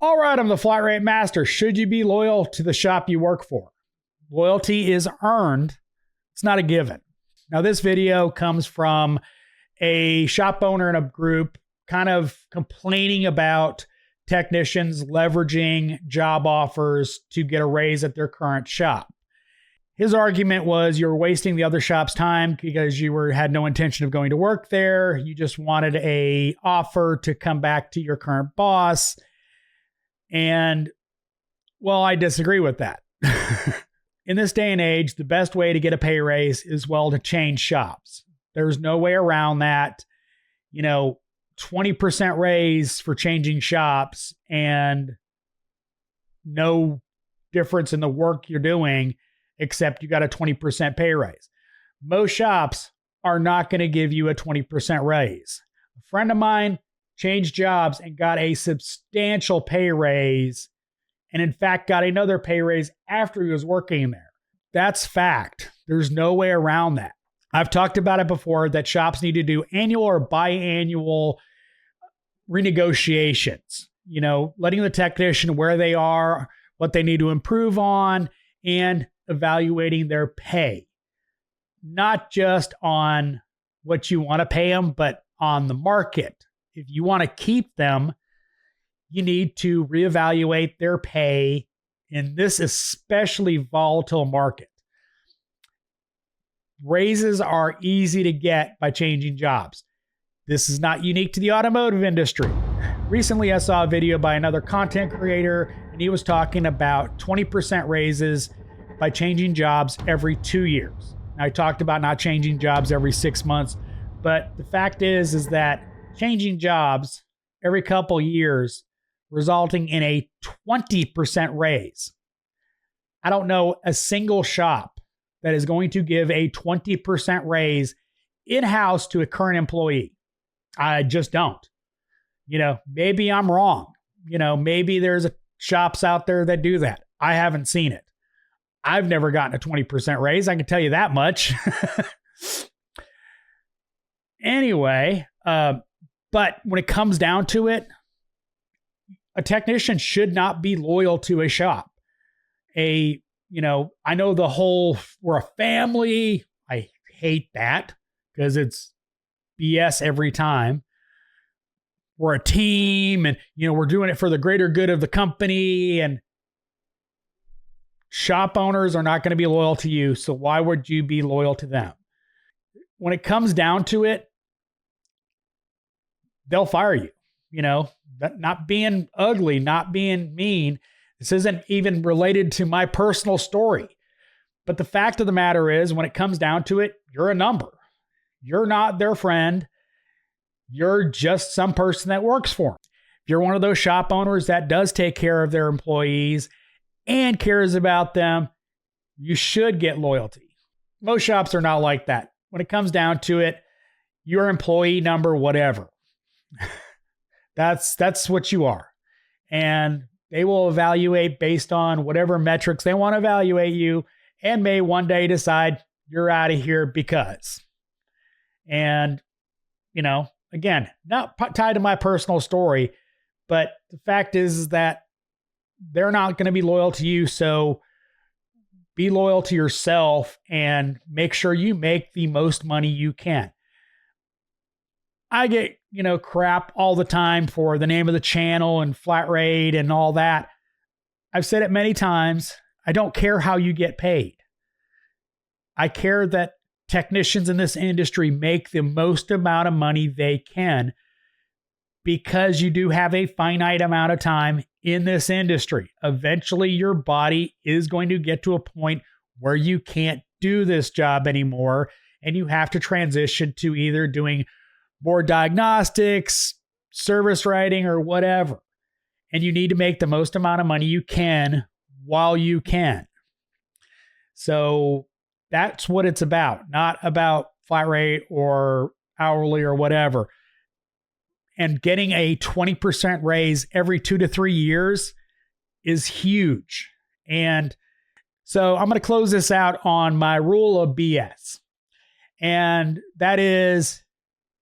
All right, I'm the Flat Rate Master. Should you be loyal to the shop you work for? Loyalty is earned. It's not a given. Now, this video comes from a shop owner in a group kind of complaining about technicians leveraging job offers to get a raise at their current shop. His argument was you're wasting the other shop's time because you had no intention of going to work there. You just wanted an offer to come back to your current boss. And, well, I disagree with that. In this day and age, the best way to get a pay raise is, well, to change shops. There's no way around that. 20% raise for changing shops and no difference in the work you're doing, except you got a 20% pay raise. Most shops are not going to give you a 20% raise. A friend of mine changed jobs and got a substantial pay raise, and in fact got another pay raise after he was working there. That's fact. There's no way around that. I've talked about it before that shops need to do annual or biannual renegotiations, letting the technician where they are, what they need to improve on, and evaluating their pay. Not just on what you want to pay them, but on the market. If you want to keep them, you need to reevaluate their pay in this especially volatile market. Raises are easy to get by changing jobs. This is not unique to the automotive industry. Recently, I saw a video by another content creator, and he was talking about 20% raises by changing jobs every 2 years. I talked about not changing jobs every 6 months, but the fact is that changing jobs every couple years resulting in a 20% raise. I don't know a single shop that is going to give a 20% raise in-house to a current employee. I just don't. Maybe I'm wrong. Maybe there's shops out there that do that. I haven't seen it. I've never gotten a 20% raise. I can tell you that much. Anyway, but when it comes down to it, a technician should not be loyal to a shop. I know the whole, we're a family. I hate that because it's BS every time. We're a team and, we're doing it for the greater good of the company, and shop owners are not going to be loyal to you. So why would you be loyal to them? When it comes down to it, they'll fire you. Not being ugly, not being mean. This isn't even related to my personal story. But the fact of the matter is, when it comes down to it, you're a number. You're not their friend. You're just some person that works for them. If you're one of those shop owners that does take care of their employees and cares about them, you should get loyalty. Most shops are not like that. When it comes down to it, your employee number, whatever. That's what you are. And they will evaluate based on whatever metrics they want to evaluate you, and may one day decide you're out of here because. And, again, not tied to my personal story, but the fact is that they're not going to be loyal to you. So be loyal to yourself and make sure you make the most money you can. I get, crap all the time for the name of the channel and flat rate and all that. I've said it many times. I don't care how you get paid. I care that technicians in this industry make the most amount of money they can, because you do have a finite amount of time in this industry. Eventually, your body is going to get to a point where you can't do this job anymore, and you have to transition to either doing more diagnostics, service writing, or whatever. And you need to make the most amount of money you can while you can. So that's what it's about, not about flat rate or hourly or whatever. And getting a 20% raise every 2 to 3 years is huge. And so I'm going to close this out on my rule of BS. And that is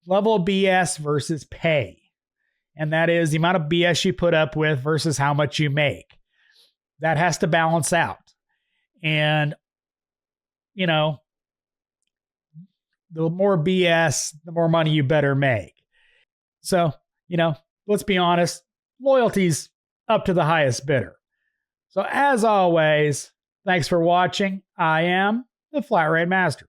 level of BS versus pay. and that is the amount of BS you put up with versus how much you make. That has to balance out. And, you know, the more BS, the more money you better make. So, you know, let's be honest, loyalty's up to the highest bidder. So as always, thanks for watching. I am the Flat Rate Master.